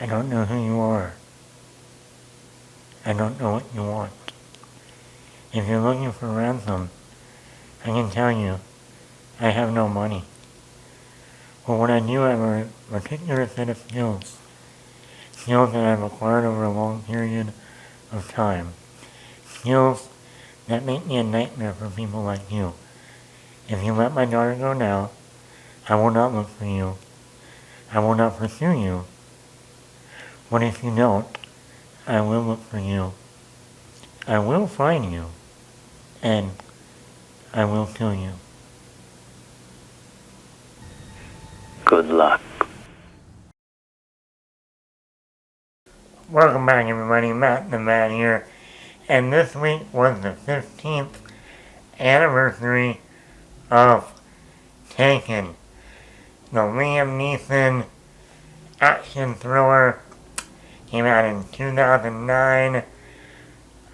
I don't know who you are. I don't know what you want. If you're looking for ransom, I can tell you, I have no money. But what I do have a particular set of skills that I've acquired over a long period of time. Skills that make me a nightmare for people like you. If you let my daughter go now, I will not look for you. I will not pursue you. But if you don't, I will look for you. I will find you. And I will kill you. Good luck. Welcome back, everybody. Matt the Man here. And this week was the 15th anniversary of Taken, the Liam Nesson action thriller. Came out in 2009.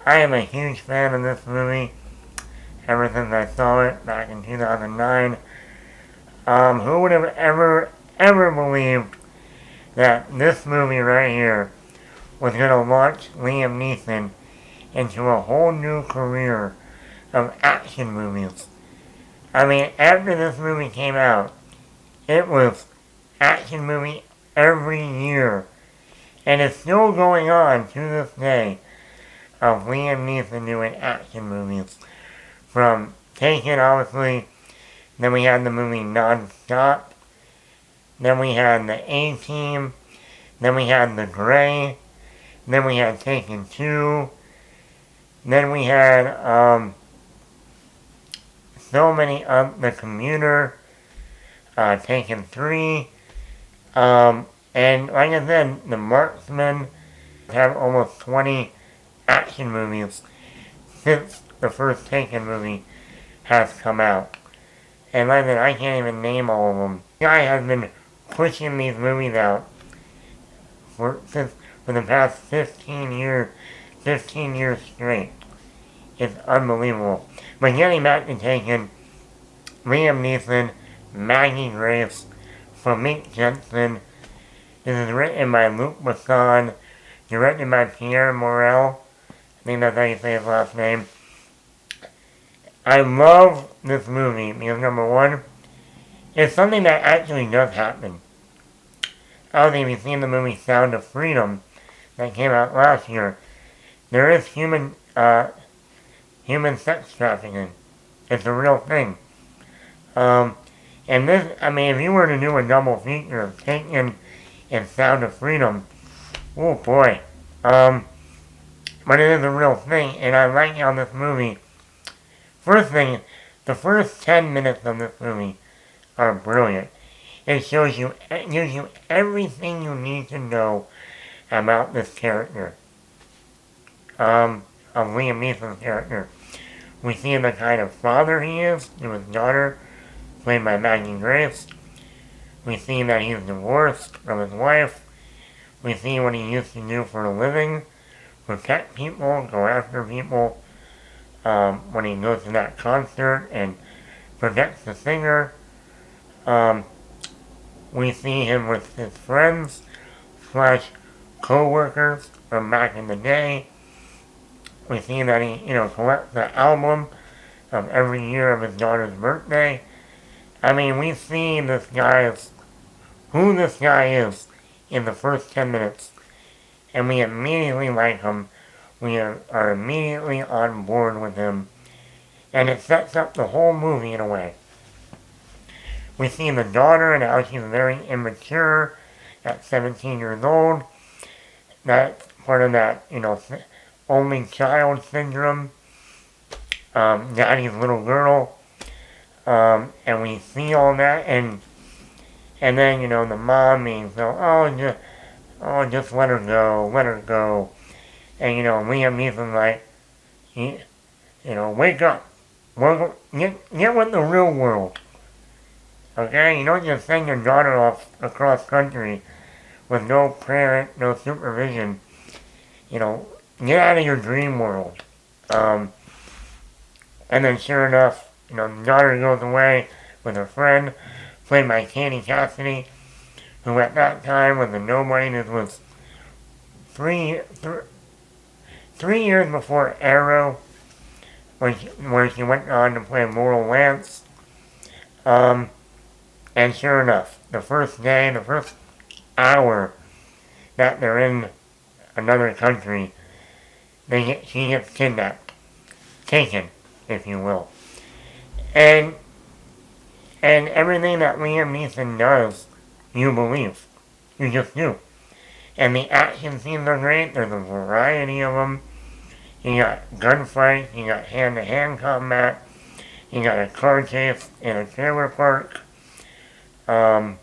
I am a huge fan of this movie ever since I saw it back in 2009. Who would have ever believed that this movie right here was going to launch Liam Neeson into a whole new career of action movies? I mean, after this movie came out, it was action movie every year. And it's still going on to this day of Liam Neeson doing action movies. From Taken, obviously, then we had the movie Non-Stop, then we had the A-Team, then we had The Grey, then we had Taken 2, then we had so many of The Commuter, Taken 3, and like I said, The Marksman have almost 20 action movies since the first Taken movie has come out. And like I said, I can't even name all of them. The guy has been pushing these movies out for the past 15 years straight. It's unbelievable. But getting back to Taken, Liam Neeson, Maggie Grace, Famke Jensen. This is written by Luc Besson, directed by Pierre Morel. I think that's how you say his last name. I love this movie because, number one, it's something that actually does happen. I don't think if you've seen the movie Sound of Freedom that came out last year, there is human sex trafficking. It's a real thing. And this, I mean, if you were to do a double feature of Taken and Sound of Freedom, oh boy. But it is a real thing, and I like how this movie, first thing, the first 10 minutes of this movie are brilliant. It gives you everything you need to know about this character, of Liam Neeson's character. We see the kind of father he is to his daughter, played by Maggie Grace. We see that he's divorced from his wife. We see what he used to do for a living, protect people, go after people, when he goes to that concert and protects the singer. We see him with his friends / co-workers from back in the day. We see that he, collects the album of every year of his daughter's birthday. I mean, we see who this guy is in the first 10 minutes, and we immediately like him. We are immediately on board with him, and it sets up the whole movie in a way. We see the daughter and how she's very immature at 17 years old. That's part of that, only child syndrome, daddy's little girl, and we see all that, and then, the mom being so, just let her go, and, Liam Neeson's like, wake up, get with the real world, okay? You don't just send your daughter off across country with no parent, no supervision, get out of your dream world. And then sure enough, the daughter goes away with her friend, played by Katie Cassidy, who at that time was a nobody. This was 3 years before Arrow, where she went on to play Laurel Lance. And sure enough, the first day, the first hour that they're in another country, she gets kidnapped, taken, if you will. And everything that Liam Neeson does, you believe. You just do. And the action scenes are great. There's a variety of them. You got gunfights, you got hand-to-hand combat, you got a car chase in a trailer park. You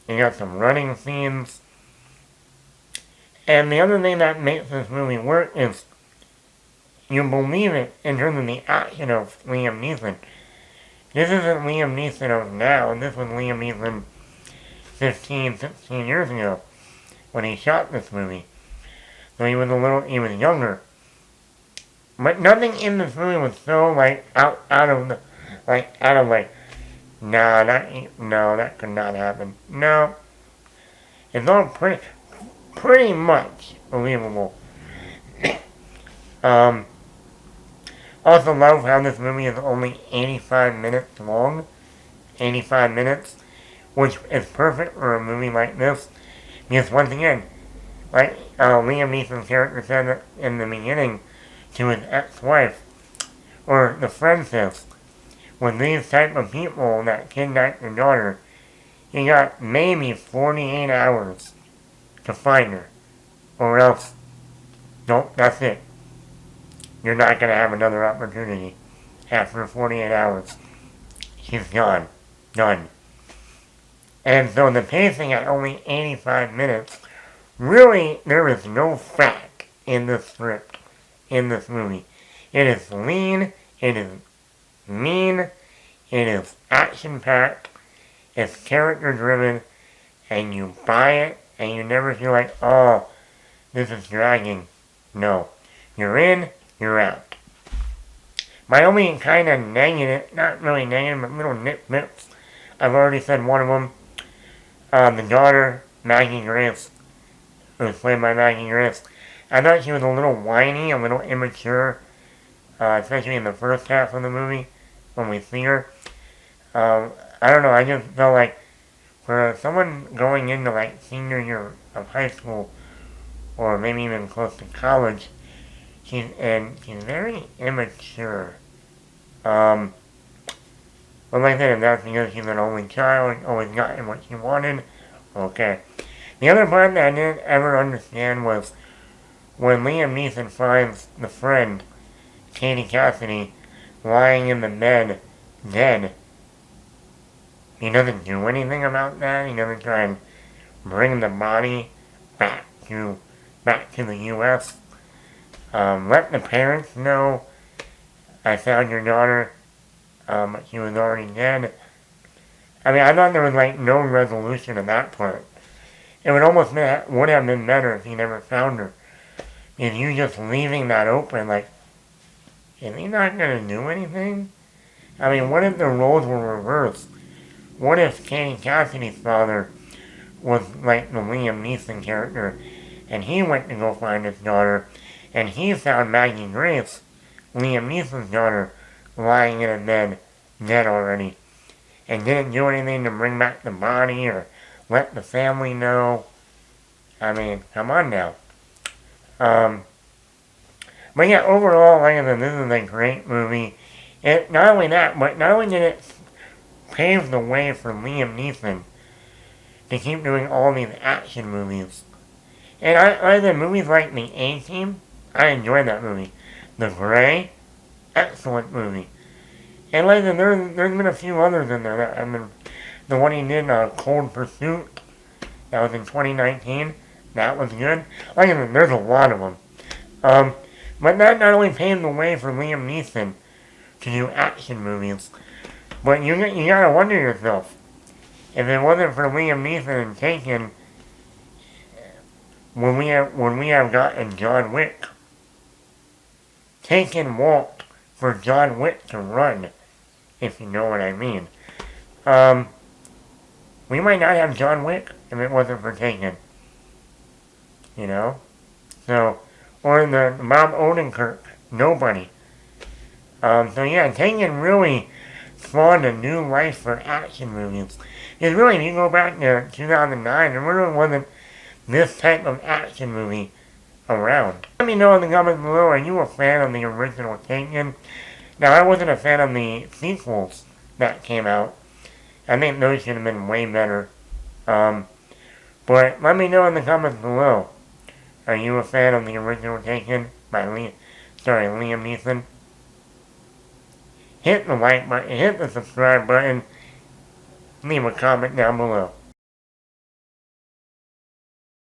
got some running scenes. And the other thing that makes this movie work is you believe it in terms of the action of Liam Neeson. This isn't Liam Neeson of now. This was Liam Neeson 15, 16 years ago when he shot this movie. So he was younger. But nothing in this movie was so out of nah, that could not happen. No. It's all pretty much believable. Also love how this movie is only 85 minutes long. 85 minutes. Which is perfect for a movie like this. Because once again, like Liam Neeson's character said in the beginning to his ex-wife, or the friend says, with these type of people that kidnap your daughter, you got maybe 48 hours to find her. Or else, nope, that's it. You're not going to have another opportunity. After 48 hours, she's gone. Done. And so the pacing at only 85 minutes, really, there is no fat in the script, in this movie. It is lean, it is mean, it is action-packed, it's character-driven, and you buy it, and you never feel like, oh, this is dragging. No. You're in, you're out. My only kind of negative, not really negative, but little nitpicks, I've already said one of them. The daughter, Maggie Grace, who was played by Maggie Grace, I thought she was a little whiny, a little immature, especially in the first half of the movie, when we see her. I don't know, I just felt like for someone going into senior year of high school, or maybe even close to college, she's very immature. But like I said, if that's because she's an only child, always gotten what she wanted, okay. The other part that I didn't ever understand was when Liam Neeson finds the friend, Katie Cassidy, lying in the bed, dead. He doesn't do anything about that. He doesn't try and bring the body back to the U.S. Let the parents know I found your daughter, but she was already dead. I mean, I thought there was no resolution to that part. It would have been better if he never found her. If you just leaving that open, is he not going to do anything? I mean, what if the roles were reversed? What if Katie Cassidy's father was like the Liam Neeson character, and he went to go find his daughter, and he found Maggie Grace, Liam Neeson's daughter, lying in a bed, dead already, and didn't do anything to bring back the body or let the family know? I mean, come on now. But yeah, overall, like I said, this is a great movie. Not only did it pave the way for Liam Neeson to keep doing all these action movies. And I said, movies like The A-Team, I enjoyed that movie. The Grey, excellent movie. And like I said, there's been a few others in there. The one he did, Cold Pursuit, that was in 2019. That was good. Like I said, there's a lot of them. But that not only paved the way for Liam Neeson to do action movies, but you gotta wonder yourself, if it wasn't for Liam Neeson and Taken, would we have gotten John Wick? Taken walked for John Wick to run, if you know what I mean. We might not have John Wick if it wasn't for Taken. You know? So, or the Bob Odenkirk, Nobody. So yeah, Taken really spawned a new life for action movies. Because really, if you go back to 2009, there really wasn't this type of action movie around. Let me know in the comments below, are you a fan of the original Taken? Now, I wasn't a fan of the sequels that came out. I think those should have been way better. But let me know in the comments below. Are you a fan of the original Taken by Liam Neeson? Hit the like button, hit the subscribe button, leave a comment down below.